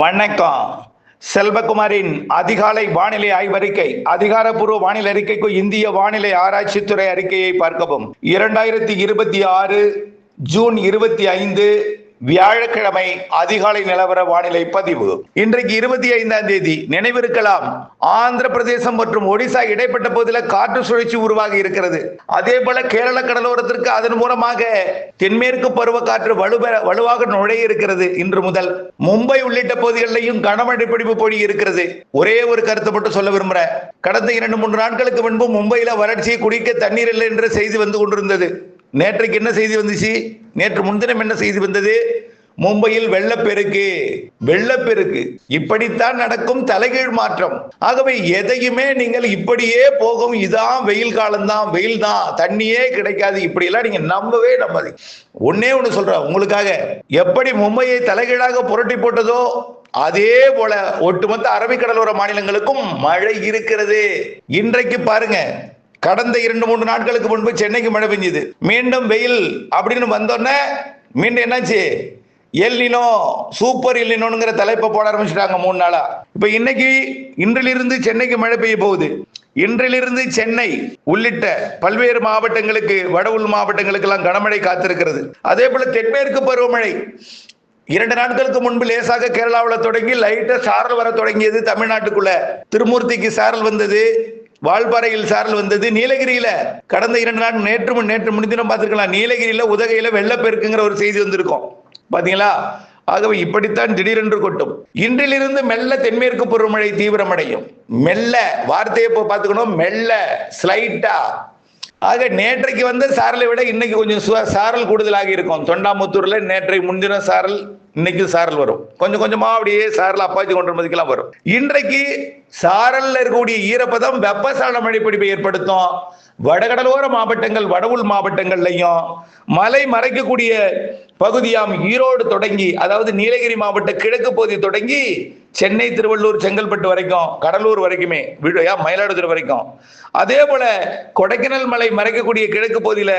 வணக்கம். செல்வகுமாரின் அதிகாலை வானிலை ஆய்வறிக்கை. அதிகாரப்பூர்வ வானிலை அறிக்கைக்கு இந்திய வானிலை ஆராய்ச்சித்துறை அறிக்கையை பார்க்கவும். 2026 ஜூன் 25 வியாழக்கிழமை அதிகாலை நிலவர வானிலை பதிவு. இன்றைக்கு 25ஆம் தேதி. நினைவிருக்கலாம், ஆந்திர பிரதேசம் மற்றும் ஒடிசா இடைப்பட்ட பகுதியில் காற்று சுழற்சி உருவாகி இருக்கிறது. அதே போல கேரள கடலோரத்திற்கு அதன் மூலமாக தென்மேற்கு பருவ காற்று வலுவாக நுழைய இருக்கிறது. இன்று முதல் மும்பை உள்ளிட்ட பகுதிகளிலும் கனமழை பிடிப்பு பொழி இருக்கிறது. ஒரே ஒரு கருத்தை மட்டும் சொல்ல விரும்புறேன். கடந்த 2-3 நாட்களுக்கு முன்பு மும்பையில வறட்சியை குடிக்க தண்ணீர் இல்லை என்ற செய்தி வந்து கொண்டிருந்தது. நேற்றைக்கு என்ன செய்தி வந்துச்சு? நேற்று முன்தினம் என்ன செய்தி வந்தது? மும்பையில் வெள்ளப்பெருக்கு. இப்படித்தான் நடக்கும் தலைகீழ் மாற்றம். ஆகவே எதையுமே நீங்கள் இப்படியே போகும், இதான் வெயில் காலம்தான், வெயில் தான், தண்ணியே கிடைக்காது, இப்படி எல்லாம் நீங்க நம்பவே நம்பாது. ஒன்னே ஒண்ணு சொல்றேன் உங்களுக்காக, எப்படி மும்பையை தலைகீழாக புரட்டி போட்டதோ அதே போல ஒட்டுமொத்த அரபிக்கடலோர மாநிலங்களுக்கும் மழை இருக்கிறது. இன்றைக்கு பாருங்க, கடந்த 2-3 நாட்களுக்கு முன்பு சென்னைக்கு மழை பெஞ்சது, மீண்டும் வெயில் அப்படின்னு வந்தோடனே மீண்டும் என்னாச்சு? எல்னினோ, சூப்பர் எல்னினோங்கிற தலைப்பை போட ஆரம்பிச்சுட்டாங்க 3 நாளா. இப்ப இன்றிலிருந்து சென்னைக்கு மழை பெய்ய போகுது. இன்றிலிருந்து சென்னை உள்ளிட்ட பல்வேறு மாவட்டங்களுக்கு, வட உள் மாவட்டங்களுக்கு எல்லாம் கனமழை காத்திருக்கிறது. அதே போல தென்மேற்கு பருவமழை 2 நாட்களுக்கு முன்பு லேசாக கேரளாவில் தொடங்கி லைட்டா சாரல் வர தொடங்கியது. தமிழ்நாட்டுக்குள்ள திருமூர்த்திக்கு சாரல் வந்தது, வால்பாறையில் சாரல் வந்தது. நீலகிரியில கடந்த 2 நாள் நேற்று முன்தினம் பார்த்திருக்கலாம், நீலகிரியில உதகையில வெள்ளப்பெருக்குங்கிற ஒரு செய்தி வந்திருக்கும், பாத்தீங்களா? ஆகவே இப்படித்தான் திடீரென்று கொட்டும். இன்றிலிருந்து மெல்ல தென்மேற்கு பருவமழை தீவிரமடையும். மெல்ல, வார்த்தையை பார்த்துக்கணும், மெல்ல, ஸ்லைட்டா. ஆக நேற்றைக்கு வந்த சாரலை விட இன்னைக்கு கொஞ்சம் சாரல் கூடுதலாகி இருக்கும். தொண்டாமுத்தூர்ல நேற்றை முன்தின சாரல், இன்னைக்கு சாரல் வரும். கொஞ்சம் கொஞ்சமா அப்படியே சாரல் அப்பாச்சி கொண்டு வரும். இன்றைக்கு சாரல்ல இருக்கக்கூடிய ஈரப்பதம் வெப்பசலன மழைப்பிடிப்பை ஏற்படுத்தும். வடகடலோர மாவட்டங்கள், வட உள் மாவட்டங்கள்லையும் மலை மறைக்கக்கூடிய பகுதியாம் ஈரோடு தொடங்கி, அதாவது நீலகிரி மாவட்ட கிழக்கு பகுதி தொடங்கி சென்னை, திருவள்ளூர், செங்கல்பட்டு வரைக்கும், கடலூர் வரைக்குமே, மயிலாடுதுறை வரைக்கும். அதே போல கொடைக்கானல் மலை மறைக்கக்கூடிய கிழக்கு பகுதியில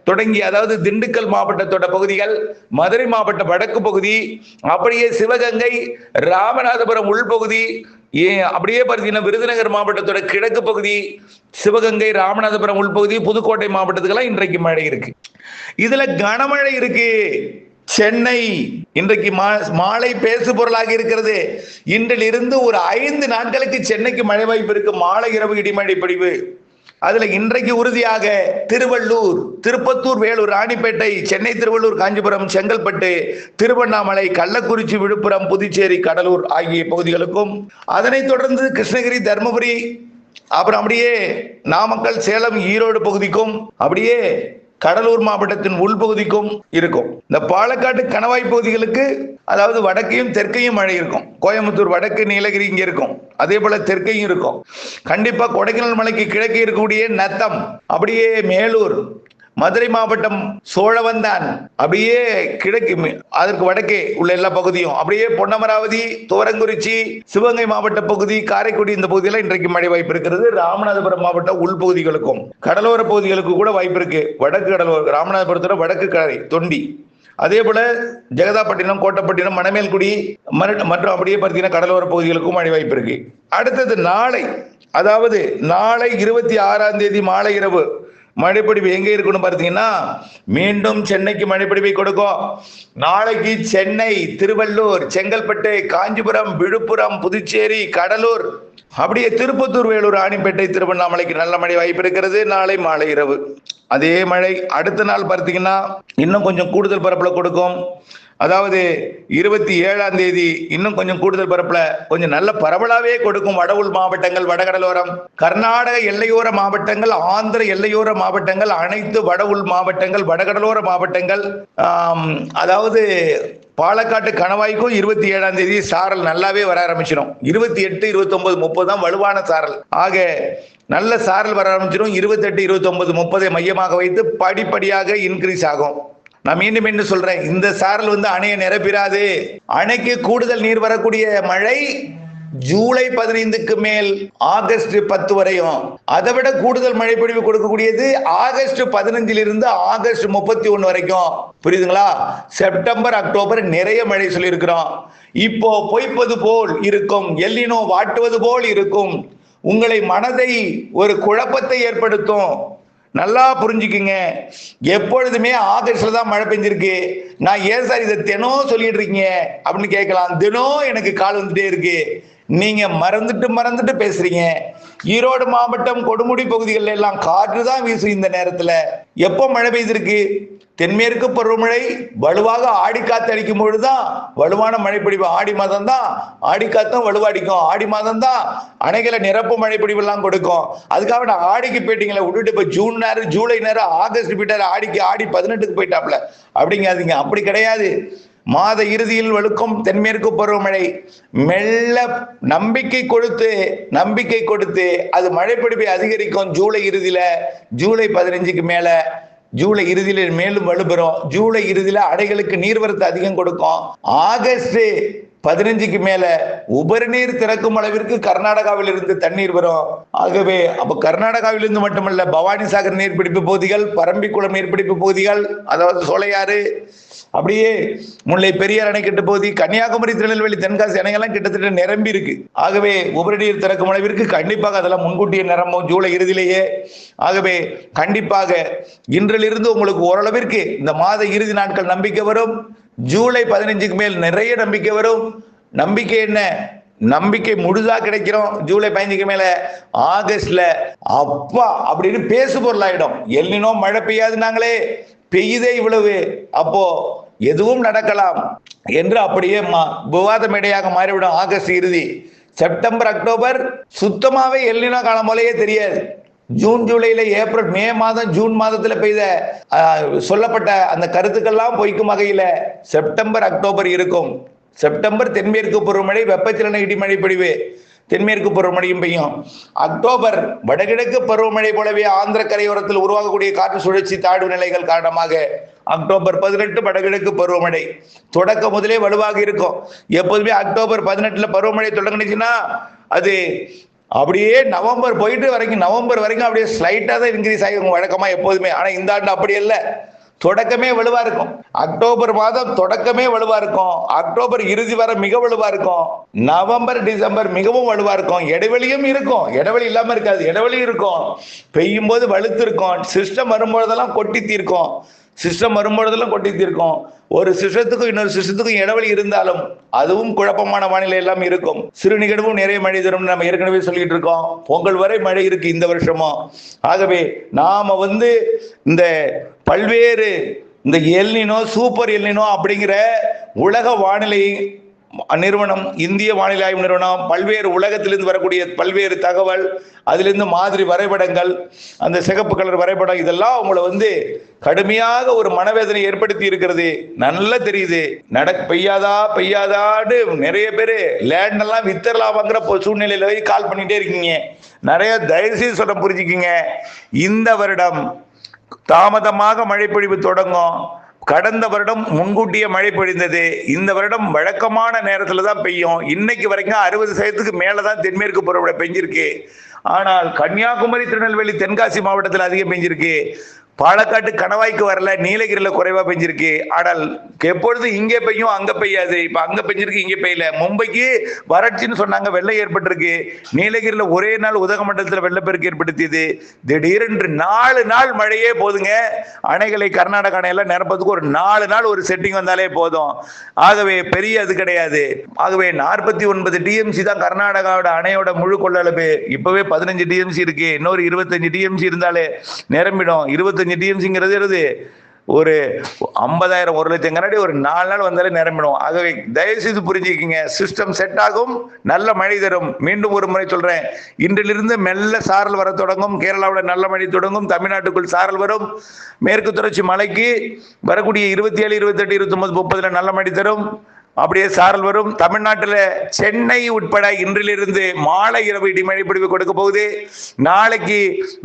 தொடங்கி, அதாவது திண்டுக்கல் மாவட்டத்தோட பகுதிகள், மதுரை மாவட்ட வடக்கு பகுதி, அப்படியே சிவகங்கை, ராமநாதபுரம் உள்பகுதி, அப்படியே பார்த்தீங்கன்னா விருதுநகர் மாவட்டத்தோட கிழக்கு பகுதி, சிவகங்கை, ராமநாதபுரம் உள்பகுதி, புதுக்கோட்டை மாவட்டத்துக்கெல்லாம் இன்றைக்கு மழை இருக்கு. இதுல கனமழை இருக்கு. சென்னை இன்றைக்கு மாலை பேசு பொருளாக இருக்கிறது. இன்றிலிருந்து ஒரு 5 நாட்களுக்கு சென்னைக்கு மழை வாய்ப்பு இருக்கு. மாலை இரவு இடிமழை பொழிவு. அதுல இன்றைக்கு உறுதியாக திருவள்ளூர், திருப்பத்தூர், வேலூர், ராணிப்பேட்டை, சென்னை, திருவள்ளூர், காஞ்சிபுரம், செங்கல்பட்டு, திருவண்ணாமலை, கள்ளக்குறிச்சி, விழுப்புரம், புதுச்சேரி, கடலூர் ஆகிய பகுதிகளுக்கும், அதனைத் தொடர்ந்து கிருஷ்ணகிரி, தர்மபுரி, அப்புறம் அப்படியே நாமக்கல், சேலம், ஈரோடு பகுதிக்கும், அப்படியே கடலூர் மாவட்டத்தின் உள்பகுதிக்கும் இருக்கும். இந்த பாலக்காட்டு கணவாய் பகுதிகளுக்கு, அதாவது வடக்கையும் தெற்கையும் மழை இருக்கும். கோயம்புத்தூர் வடக்கு, நீலகிரி இங்க இருக்கும். அதே போல தெற்கையும் இருக்கும். கண்டிப்பா கொடைக்கானல் மலைக்கு கிழக்கே இருக்கக்கூடிய நத்தம், அப்படியே மேலூர், மதுரை மாவட்டம் சோழவந்தான், அப்படியே கிழக்கு அதற்கு வடக்கே உள்ள எல்லா பகுதியும், அப்படியே பொன்னமராவதி, துவரங்குறிச்சி, சிவகங்கை மாவட்ட பகுதி, காரைக்குடி, இந்த பகுதியெல்லாம் இன்றைக்கு மழை வாய்ப்பு இருக்கிறது. ராமநாதபுரம் மாவட்ட உள்பகுதிகளுக்கும் கடலோர பகுதிகளுக்கு கூட வாய்ப்பு இருக்கு. வடக்கு கடலோர, ராமநாதபுரத்தோட வடக்கு கரை, தொண்டி, அதே போல ஜெகதாப்பட்டினம், கோட்டப்பட்டினம், மணமேல்குடி மற்றும் அப்படியே பார்த்தீங்கன்னா கடலோர பகுதிகளுக்கும் மழை வாய்ப்பு இருக்கு. அடுத்தது நாளை, அதாவது நாளை 26ஆம் தேதி மாலை இரவு மழைப்பிடிப்பு எங்க இருக்குன்னு பார்த்தீங்கன்னா, மீண்டும் சென்னைக்கு மழைப்பிடிப்பை கொடுக்கும். நாளைக்கு சென்னை, திருவள்ளூர், செங்கல்பட்டு, காஞ்சிபுரம், விழுப்புரம், புதுச்சேரி, கடலூர், அப்படியே திருப்பத்தூர், வேலூர், ராணிப்பேட்டை, திருவண்ணாமலைக்கு நல்ல மழை வாய்ப்பு இருக்கிறது. நாளை மாலை இரவு அதே மழை. அடுத்த நாள் பார்த்தீங்கன்னா இன்னும் கொஞ்சம் கூடுதல் பரப்புல கொடுக்கும். அதாவது 27ஆம் தேதி இன்னும் கொஞ்சம் கூடுதல் பரப்புல கொஞ்சம் நல்ல பரவலாவே கொடுக்கும். வட உள் மாவட்டங்கள், வடகடலோரம், கர்நாடக எல்லையோர மாவட்டங்கள், ஆந்திர எல்லையோர மாவட்டங்கள், அனைத்து வட உள் மாவட்டங்கள், வடகடலோர மாவட்டங்கள், அதாவது பாலக்காட்டு கணவாய்க்கும் 27ஆம் தேதி சாரல் நல்லாவே வர ஆரம்பிச்சிடும். 28, 29, 30 தான் வலுவான சாரல். ஆக நல்ல சாரல் வர ஆரம்பிச்சிடும். 28, 29, 30 மையமாக வைத்து படிப்படியாக இன்க்ரீஸ் ஆகும். நான் மீண்டும் சொல்றேன், இந்த சாரல் அணையை நிரப்பிடாது. அணைக்கு கூடுதல் நீர் வரக்கூடிய மழை ஜூலை 15க்கு மேல் ஆகஸ்ட் 10 வரையும், அதை விட கூடுதல் மழை பொழிவு கொடுக்கக்கூடியது ஆகஸ்ட் 15 ஆகஸ்ட் 31 வரைக்கும். புரியுதுங்களா? செப்டம்பர் அக்டோபர் நிறைய மழை சொல்லியிருக்கிறோம். இப்போ பொய்ப்பது போல் இருக்கும், எல்லினோ வாட்டுவது போல் இருக்கும், உங்களை மனதை ஒரு குழப்பத்தை ஏற்படுத்தும். நல்லா புரிஞ்சுக்குங்க. எப்பொழுதுமே ஆகஸ்ட்ல தான் மழை பெஞ்சிருக்கு. நான் ஏன் சார் இதை தினம் சொல்லிட்டு இருக்கீங்க அப்படின்னு கேட்கலாம். தினம் எனக்கு கால் வந்துட்டே இருக்கு. நீங்க மறந்துட்டு பேசுறீங்க. ஈரோடு மாவட்டம் கொடுமுடி பகுதிகளில் எல்லாம் காற்று தான் வீசும். இந்த நேரத்துல எப்போ மழை பெய்திருக்கு? தென்மேற்கு பருவமழை வலுவாக ஆடிக்காத்து அடிக்கும் பொழுதுதான் வலுவான மழை பொழிவு. ஆடி மாதம் தான் ஆடிக்காத்தும் வலுவாடிக்கும். ஆடி மாதம் தான் அணைகளை நிரப்பு மழை பொழிவு எல்லாம் கொடுக்கும். அதுக்காக நான் ஆடிக்கு போயிட்டீங்களே விட்டுட்டு இப்ப ஜூன் நேரம், ஜூலை நேரம், ஆகஸ்ட் போயிட்டாரு, ஆடி 18க்கு போயிட்டாப்ல அப்படிங்காதீங்க. அப்படி கிடையாது. மாத இறுதியில் வலுக்கும் தென்மேற்கு பருவமழை மெல்ல நம்பிக்கை கொடுத்து அது மழை பொழிவை அதிகரிக்கும். ஜூலை இறுதியில, ஜூலை 15க்கு மேல, ஜூலை இறுதியில மேலும் வலுப்பெறும். ஜூலை இறுதியில அணைகளுக்கு நீர்வரத்து அதிகம் கொடுக்கும். ஆகஸ்ட் 15க்கு மேல உபரி நீர் திறக்கும் அளவிற்கு கர்நாடகாவில் இருந்து தண்ணீர் வரும். ஆகவே அப்ப கர்நாடகாவில் இருந்து மட்டுமல்ல, பவானி சாகர் நீர்பிடிப்பு பகுதிகள், பரம்பிக்குளம் நீர்பிடிப்பு பகுதிகள், அதாவது சோலையாறு, அப்படியே முல்லை பெரியார் அணைக்கட்டு பகுதி, கன்னியாகுமரி, திருநெல்வேலி, தென்காசி அணைகள்லாம் கிட்டத்தட்ட நிரம்பி இருக்கு. ஆகவே உபரி நீர் திறக்கும் அளவிற்கு கண்டிப்பாக அதெல்லாம் முன்கூட்டியே நிரம்பும் ஜூலை இறுதியிலேயே. ஆகவே கண்டிப்பாக இன்றிலிருந்து உங்களுக்கு ஓரளவிற்கு இந்த மாத இறுதி நாட்கள் நம்பிக்கை வரும். ஜூலை 15க்கு மேல் நிறைய நம்பிக்கை வரும். நம்பிக்கை என்ன? நம்பிக்கை முழுதா கிடைக்கிறோம். ஜூலை 15க்கு மேல ஆகஸ்ட்ல அப்பா அப்படின்னு பேசு பொருள் ஆயிடும். எல்லினோ மழை பெய்யாது, நாங்களே பெய்யுதே இவ்வளவு, அப்போ எதுவும் நடக்கலாம் என்று அப்படியே விவாத மேடையாக மாறிவிடும். ஆகஸ்ட் இறுதி, செப்டம்பர் அக்டோபர் சுத்தமாவே எல்லினோ காலம் போலயே தெரியாது. ஜூன் ஜூலைல, ஏப்ரல் மே மாதம், ஜூன் மாதத்துல பெய்த சொல்லப்பட்ட அந்த கருத்துக்கள்லாம் பொய்க்கும் வகையில செப்டம்பர் அக்டோபர் இருக்கும். செப்டம்பர் தென்மேற்கு பருவமழை, வெப்பச்சலன இடிமழை பொழிவு, தென்மேற்கு பருவமழையும் பெய்யும். அக்டோபர் வடகிழக்கு பருவமழை போலவே ஆந்திர கரையோரத்தில் உருவாகக்கூடிய காற்று சுழற்சி தாழ்வு நிலைகள் காரணமாக அக்டோபர் 18 வடகிழக்கு பருவமழை தொடக்க முதலே வலுவாக இருக்கும். எப்போதுமே அக்டோபர் 18ல பருவமழை தொடங்குச்சுன்னா அது அப்படியே நவம்பர் வரைக்கும் அப்படியே ஸ்லைட்டா தான் இன்க்ரீஸ் ஆகிருக்கும் வழக்கமா எப்போதுமே. ஆனா இந்த ஆண்டு அப்படி இல்லை. தொடக்கமே வலுவா இருக்கும். அக்டோபர் மாதம் தொடக்கமே வலுவா இருக்கும். அக்டோபர் இறுதி வரை மிக வலுவா இருக்கும். நவம்பர் டிசம்பர் மிகவும் வலுவா இருக்கும். இடைவெளியும் இருக்கும். இடைவெளி இல்லாம இருக்காது. இடைவெளி இருக்கும். பெய்யும் போது வலுத்து இருக்கும். சிஸ்டம் வரும்போதெல்லாம் கொட்டி தீர்க்கும். ஒரு சிஸ்டத்துக்கும் இன்னொரு சிஸ்டத்துக்கும் இடைவெளி இருந்தாலும் அதுவும் குழப்பமான வானிலை எல்லாம் இருக்கும். சிறு நிகழ்வும் நிறைய மழை தரும். நம்ம ஏற்கனவே சொல்லிட்டு இருக்கோம். பொங்கல் வரை மழை இருக்கு இந்த வருஷமும். ஆகவே நாம இந்த பல்வேறு இந்த எல்னினோ, சூப்பர் எல்னினோ அப்படிங்கிற உலக வானிலை நிறுவனம், இந்திய வானிலை ஆய்வு நிறுவனம், பல்வேறு உலகத்திலிருந்து வரக்கூடிய பல்வேறு தகவல், அதிலிருந்து மாதிரி வரைபடங்கள், அந்த சிகப்பு கலர் வரைபடம், இதெல்லாம் உங்களை கடுமையாக ஒரு மனவேதனை ஏற்படுத்தி இருக்கிறது. நல்லா தெரியுது. பெய்யாதான்னு நிறைய பேரு லேண்ட் எல்லாம் வித்தரலாமாங்கிற சூழ்நிலையில கால் பண்ணிட்டே இருக்கீங்க. நிறைய தயவுசெய்து சொல்ல புரிஞ்சுக்கிங்க. இந்த வருடம் தாமதமாக மழை பொழிவு தொடங்கும். கடந்த வருடம் முன்கூட்டிய மழை பொழிந்தது. இந்த வருடம் வழக்கமான நேரத்துல தான் பெய்யும். இன்னைக்கு வரைக்கும் 60% மேலதான் தென்மேற்கு பருவமழை பெஞ்சிருக்கு. ஆனால் கன்னியாகுமரி, திருநெல்வேலி, தென்காசி மாவட்டத்தில் அதிகம் பெஞ்சிருக்கு. பாலக்காட்டு கணவாய்க்கு வரல, நீலகிரியில குறைவா பெஞ்சிருக்கு. ஆனால் எப்பொழுது இங்கே பெய்யும் அங்க பெய்யாது. இப்ப அங்க பெஞ்சிருக்கு, இங்க பெய்யல. மும்பைக்கு வறட்சின்னு சொன்னாங்க, வெள்ளம் ஏற்பட்டிருக்கு. நீலகிரியில ஒரே நாள் உதகமண்டலத்தில் வெள்ளப்பெருக்கு ஏற்படுத்தியது. திடீரென்று 4 நாள் மழையே போதுங்க. அணைகளை, கர்நாடக அணையெல்லாம் நிரப்பதுக்கு ஒரு 4 நாள் ஒரு செட்டிங் வந்தாலே போதும். ஆகவே பெரிய அது கிடையாது. ஆகவே 49 டிஎம்சி தான் கர்நாடகாவோட அணையோட முழு கொள்ளளவு. இப்பவே 15 டிஎம்சி இருக்கு. இன்னொரு 25 டிஎம்சி இருந்தாலே நிரம்பிடும். 25 டிஎம்சிங்கிறது ஒரு 50,000, 1,00,000 கண்ணாடி ஒரு 4 நாள் வந்தாலே நிரம்பிடும். ஆகவே தயவு செய்து புரிஞ்சுக்கிங்க. சிஸ்டம் செட் ஆகும், நல்ல மழை தரும். மீண்டும் ஒரு முறை சொல்றேன், இன்றிலிருந்து மெல்ல சாரல் வர தொடங்கும். கேரளாவோட நல்ல மழை தொடங்கும். தமிழ்நாட்டுக்குள் சாரல் வரும். மேற்கு தொடர்ச்சி மலைக்கு வரக்கூடிய 27, 28, 29, 30 நல்ல மழை தரும். அப்படியே சாரல் வரும். தமிழ்நாட்டில் சென்னை உட்பட இன்றிலிருந்து மாலை இரவு இடிமழை பொழிவு கொடுக்க போகுது. நாளைக்கு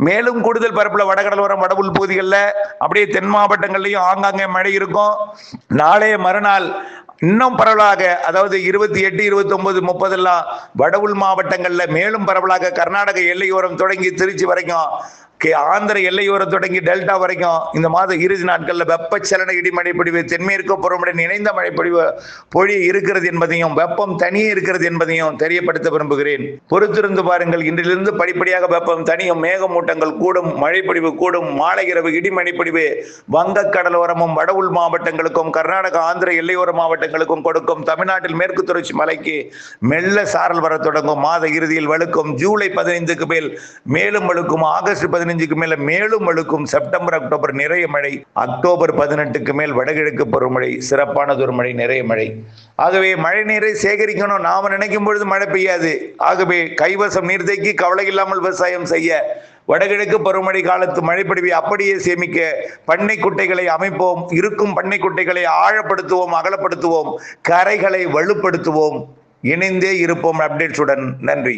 மேலும் கூடுதல் பரப்புல வடகடலோரம், வடபுல் பகுதிகளில், அப்படியே தென் மாவட்டங்கள்லையும் ஆங்காங்கே மழை இருக்கும். நாளைய மறுநாள் இன்னும் பரவலாக, அதாவது 28, 29, 30 எல்லாம் வட உள் மாவட்டங்கள்ல, மேலும் பரவலாக கர்நாடக எல்லையோரம் தொடங்கி திருச்சி வரைக்கும், ஆந்திர எல்லையோரம் தொடங்கி டெல்டா வரைக்கும் இந்த மாத இறுதி நாட்கள்ல வெப்பச்சலன இடிமழை பொழிவு, தென்மேற்கு பருவமழை இணைந்த மழை பொழிவு இருக்கிறது என்பதையும், வெப்பம் தனியே இருக்கிறது என்பதையும் தெரியப்படுத்த விரும்புகிறேன். பொறுத்திருந்து பாருங்கள். இன்றிலிருந்து படிப்படியாக வெப்பம் தனியும், மேகமூட்டங்கள் கூடும், மழை பொழிவு கூடும். மாலை இரவு இடிமழை பொழிவு வங்கக்கடலோரமும் வட உள் மாவட்டங்களுக்கும் கர்நாடக ஆந்திர எல்லையோர மாவட்டங்களுக்கும் கொடுக்கும். தமிழ்நாட்டில் மேற்கு தொடர்ச்சி மலைக்கு மெல்ல சாரல் வர தொடங்கும். மாத இறுதியில் வலுக்கும். ஜூலை 15க்கு மேல் மேலும் வலுக்கும். ஆகஸ்ட் 15க்கு மேல மேலும் வலுக்கும். செப்டம்பர் அக்டோபர் நிறைய மழை. அக்டோபர் 18க்கு மேல் வடகிழக்கு பருவமழை, சிறப்பானதொரு மழை, நிறைய மழை. ஆகவே மழை நீரை சேகரிக்கணும். நாம நினைக்கும் பொழுது மழை பெய்யாது. ஆகவே கைவசம் நீர்த்தேக்கி கவலை இல்லாமல் விவசாயம் செய்ய, வடகிழக்கு பருவமழை காலத்து மழைப்பொழிவை அப்படியே சேமிக்க பண்ணை குட்டைகளை அமைப்போம். இருக்கும் பண்ணை குட்டைகளை ஆழப்படுத்துவோம், அகலப்படுத்துவோம், கரைகளை வலுப்படுத்துவோம். இணைந்தே இருப்போம். அப்டேட்ஸுடன் நன்றி.